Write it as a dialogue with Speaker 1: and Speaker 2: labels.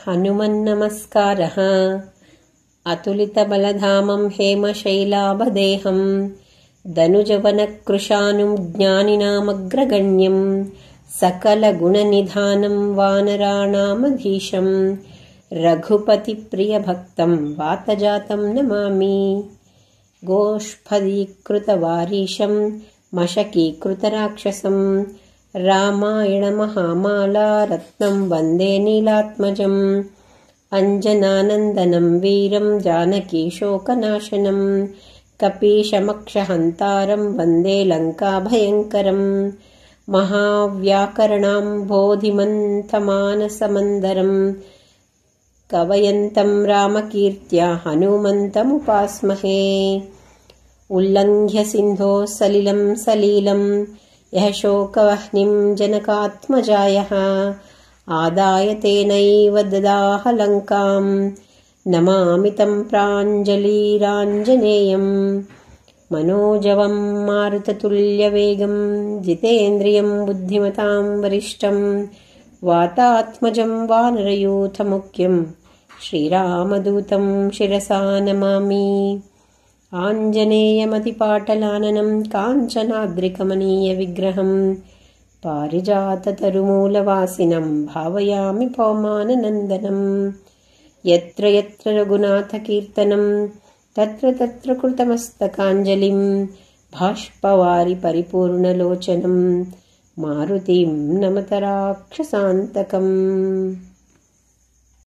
Speaker 1: हनुमन्नमस्कारः। अतुलितबलधामं हेमशैलाभदेहं दनुजवनकृशानुं ज्ञानिनामग्रगण्यं सकलगुणनिधानं वानराणामधीशं रघुपतिप्रियभक्तं वातजातं नमामि। गोष्पदीकृतवारीशं मशकीकृतराक्षसं रामायणमहामाला रत्नं वन्दे नीलात्मजम्। अञ्जनानन्दनं वीरं जानकीशोकनाशनं कपीशमक्षहन्तारं वन्दे लङ्काभयङ्करम्। महाव्याकरणाम्भोधिमन्थमानसमन्दरं कवयन्तं रामकीर्त्या हनुमन्तमुपास्महे। उल्लङ्घ्य सिन्धोः सलिलं सलीलं यः शोकवह्निं जनकात्मजायः आदाय तेनैव ददाह लङ्कां नमामि तं प्राञ्जलिराञ्जनेयम्। मनोजवं मारुततुल्यवेगं जितेन्द्रियं बुद्धिमतां वरिष्ठं वातात्मजं वानरयूथमुख्यं श्रीरामदूतं शिरसा नमामि। आञ्जनेयमतिपाटलाननं काञ्चनाद्रिकमनीयविग्रहं पारिजाततरुमूलवासिनं भावयामि पवमाननन्दनं। यत्र यत्र रघुनाथकीर्तनं तत्र तत्र कृतमस्तकाञ्जलिं बाष्पवारि परिपूर्णलोचनं मारुतिं नमत राक्षसान्तकम्।